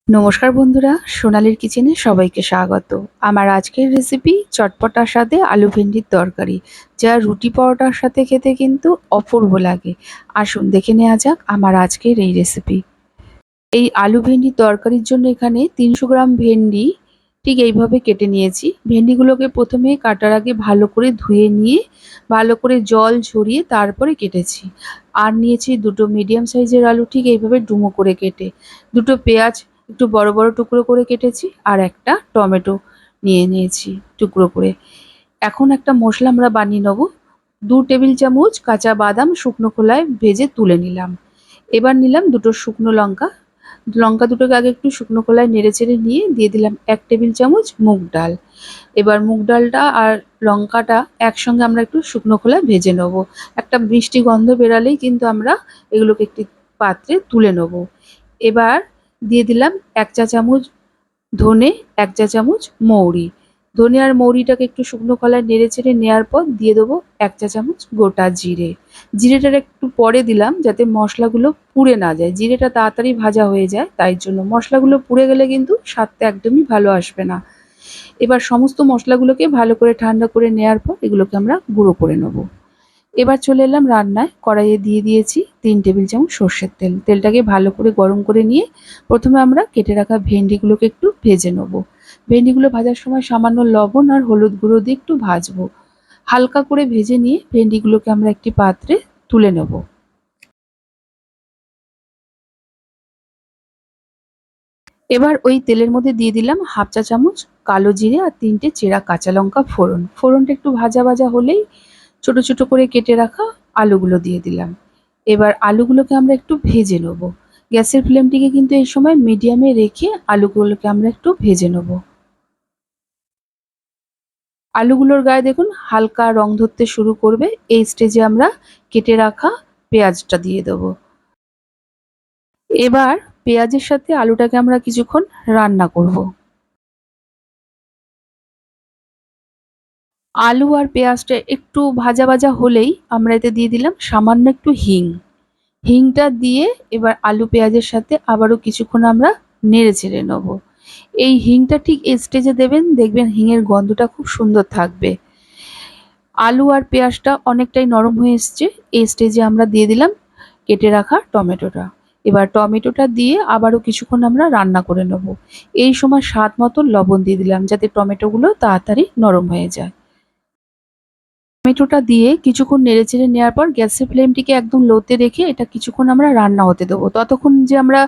নমস্কার বন্ধুরা, সোনালীর কিচেনে সবাইকে স্বাগত। আমার আজকের রেসিপি চটপটা স্বাদে আলু ভেন্ডির তরকারি, যা রুটি পরোটার সাথে খেতে কিন্তু অপূর্ব লাগে। আসুন দেখে নেওয়া যাক আমার আজকের এই রেসিপি। এই আলু ভেন্ডির তরকারির জন্য এখানে 300 গ্রাম ভেন্ডি ঠিক এইভাবে কেটে নিয়েছি। ভেন্ডিগুলোকে প্রথমে কাটার আগে ভালো করে ধুয়ে নিয়ে ভালো করে জল ঝরিয়ে তারপরে কেটেছি। আর নিয়েছি দুটো মিডিয়াম সাইজের আলু ঠিক এইভাবে ডুমো করে কেটে, দুটো পেঁয়াজ একটু বড় বড় টুকরো করে কেটেছি, আর একটা টমেটো নিয়ে নিয়েছি টুকরো করে। এখন একটা মশলা আমরা বানিয়ে নেব। 2 টেবিল চামচ কাঁচা বাদাম শুকনো খোলায় ভেজে তুলে নিলাম। এবার নিলাম দুটো শুকনো লঙ্কা। লঙ্কা দুটোকে আগে একটু শুকনো খোলায় নেড়েচেড়ে নিয়ে দিয়ে দিলাম 1 টেবিল চামচ মুগ ডাল। এবার মুগ ডালটা আর লঙ্কাটা একসঙ্গে আমরা একটু শুকনো খোলায় ভেজে নেব। একটা মিষ্টি গন্ধ বেরালেই কিন্তু আমরা এগুলোকে একটি পাত্রে তুলে নেব। এবার দিয়ে দিলাম 1 চা চামচ ধনে, 1 চা চামচ মৌরি। ধনে আর মৌরিটাকে একটু শুকনো খোলায় নেড়েচেড়ে নেওয়ার পর দিয়ে দেবো 1 চা চামচ গোটা জিরে। জিরেটা একটু পরে দিলাম যাতে মশলাগুলো পুড়ে না যায়। জিরেটা তাড়াতাড়ি ভাজা হয়ে যায়, তাই জন্য। মশলাগুলো পুড়ে গেলে কিন্তু স্বাদটা একদমই ভালো আসবে না। এবার সমস্ত মশলাগুলোকে ভালো করে ঠান্ডা করে নেওয়ার পর এগুলোকে আমরা গুঁড়ো করে নেব। এবার চলে এলাম রান্নায়। কড়াইয়ে দিয়ে দিয়েছি 3 টেবিল চামচ সর্ষের তেল। তেলটাকে ভালো করে গরম করে নিয়ে প্রথমে আমরা কেটে রাখা ভেন্ডিগুলোকে একটু ভেজে নেব। ভেন্ডিগুলো ভাজার সময় সামান্য লবণ আর হলুদ গুঁড়ো দিয়ে একটু ভাজবো। হালকা করে ভেজে নিয়ে ভেন্ডিগুলোকে আমরা একটি পাত্রে তুলে নেব। এবার ওই তেলের মধ্যে দিয়ে দিলাম 1/2 চা চামচ কালো জিরে আর 3টে চেরা কাঁচা লঙ্কা ফোড়ন। ফোড়নটা একটু ভাজা ভাজা হলেই ছোট ছোট করে কেটে রাখা আলুগুলো দিয়ে দিলাম। এবার আলুগুলোকে আমরা একটু ভেজে নেব। গ্যাসের ফ্লেমটিকে কিন্তু এই সময় মিডিয়ামে রেখে আলুগুলোকে আমরা একটু ভেজে নেব। আলুগুলোর গায়ে দেখুন হালকা রং ধরতে শুরু করবে। এই স্টেজে আমরা কেটে রাখা পেঁয়াজটা দিয়ে দেবো। এবার পেঁয়াজের সাথে আলুটাকে আমরা কিছুক্ষণ রান্না করব। আলু আর পেঁয়াজটা একটু ভাজা ভাজা হলেই আমরা এতে দিয়ে দিলাম সামান্য একটু হিং। হিংটা দিয়ে এবার আলু পেঁয়াজের সাথে আবারও কিছুক্ষণ আমরা নেড়ে চেড়ে নেব। এই হিংটা ঠিক এই স্টেজে দেবেন, দেখবেন হিঙের গন্ধটা খুব সুন্দর থাকবে। আলু আর পেঁয়াজটা অনেকটাই নরম হয়ে এসছে। এই স্টেজে আমরা দিয়ে দিলাম কেটে রাখা টমেটোটা। এবার টমেটোটা দিয়ে আবারও কিছুক্ষণ আমরা রান্না করে নেব। এই সময় স্বাদ মতো লবণ দিয়ে দিলাম যাতে টমেটোগুলো তাড়াতাড়ি নরম হয়ে যায়। টমেটোটা দিয়ে কিছুক্ষণ নেড়েচেড়ে নেওয়ার পর গ্যাসের ফ্লেমটিকে একদম লোতে রেখে এটা কিছুক্ষণ আমরা রান্না হতে দেবো। ততক্ষণ যে আমরা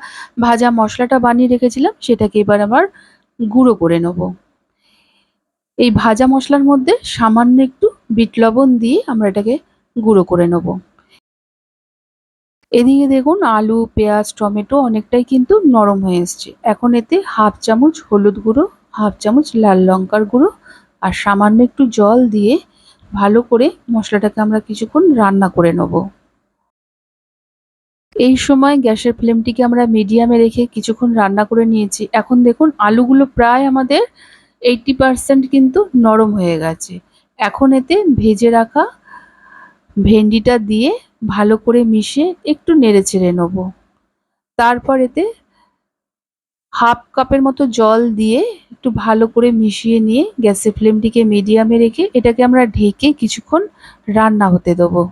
ভাজা মশলাটা বানিয়ে রেখেছিলাম সেটাকে এবার আবার গুঁড়ো করে নেব। এই ভাজা মশলার মধ্যে সামান্য একটু বিট লবণ দিয়ে আমরা এটাকে গুঁড়ো করে নেব। এদিকে দেখুন আলু, পেঁয়াজ, টমেটো অনেকটাই কিন্তু নরম হয়ে এসছে। এখন এতে 1/2 চামচ হলুদ গুঁড়ো, 1/2 চামচ লাল লঙ্কার গুঁড়ো আর সামান্য একটু জল দিয়ে ভালো করে মশলাটাকে আমরা কিছুক্ষণ রান্না করে নেব। এই সময় গ্যাসের ফ্লেমটিকে আমরা মিডিয়ামে রেখে কিছুক্ষণ রান্না করে নিয়েছি। এখন দেখুন আলুগুলো প্রায় আমাদের 80% কিন্তু নরম হয়ে গেছে। এখন এতে ভেজে রাখা ভেন্ডিটা দিয়ে ভালো করে মিশিয়ে একটু নেড়েচেড়ে নেব। তারপর এতে 1/2 কাপের মতো জল দিয়ে একটু ভালো করে মিশিয়ে নিয়ে গ্যাসের ফ্লেমটিকে মিডিয়ামে রেখে এটাকে আমরা ঢেকে কিছুক্ষণ রান্না হতে দেবো।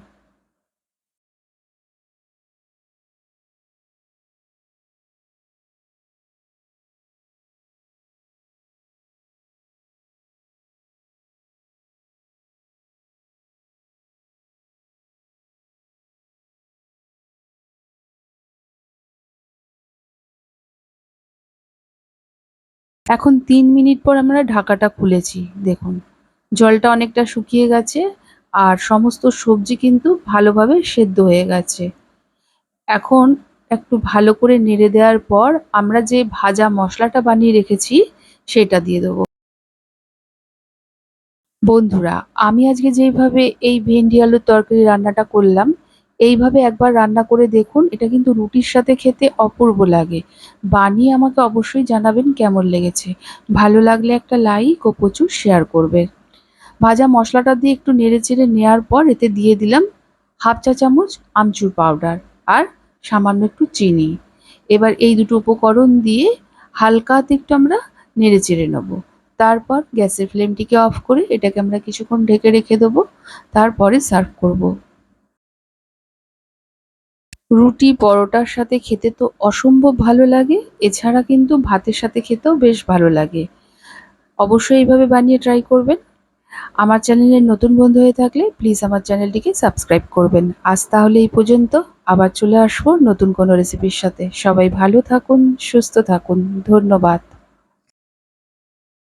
এখন 3 মিনিট পর আমরা ঢাকাটা খুলেছি। দেখুন জলটা অনেকটা শুকিয়ে গেছে আর সমস্ত সবজি কিন্তু ভালোভাবে সেদ্ধ হয়ে গেছে। এখন একটু ভালো করে নেড়ে দেওয়ার পর আমরা যে ভাজা মশলাটা বানিয়ে রেখেছি সেটা দিয়ে দেবো। বন্ধুরা, আমি আজকে যেইভাবে এই ভেন্ডি আলুর তরকারি রান্নাটা করলাম, এইভাবে একবার রান্না করে দেখুন। এটা কিন্তু রুটির সাথে খেতে অপূর্ব লাগে। বানিয়ে আমাকে অবশ্যই জানাবেন কেমন লেগেছে। ভালো লাগলে একটা লাইক ও প্রচুর শেয়ার করবেন। ভাজা মশলাটা দিয়ে একটু নেড়েচেড়ে নেওয়ার পর এতে দিয়ে দিলাম 1/2 চা চামচ আমচুর পাউডার আর সামান্য একটু চিনি। এবার এই দুটো উপকরণ দিয়ে হালকা হাতে একটু আমরা নেড়ে চেড়ে নেবো। তারপর গ্যাসের ফ্লেমটিকে অফ করে এটাকে আমরা কিছুক্ষণ ঢেকে রেখে দেবো। তারপরে সার্ভ করব। রুটি পরোটার সাথে খেতে তো অসম্ভব ভালো লাগে, এছাড়া কিন্তু ভাতের সাথে খেতেও বেশ ভালো লাগে। অবশ্যই এইভাবে বানিয়ে ট্রাই করবেন। আমার চ্যানেলের নতুন বন্ধু হয়ে থাকলে প্লিজ আমার চ্যানেলটিকে সাবস্ক্রাইব করবেন। আজ তাহলে এই পর্যন্ত, আবার চলে আসবো নতুন কোনো রেসিপির সাথে। সবাই ভালো থাকুন, সুস্থ থাকুন। ধন্যবাদ।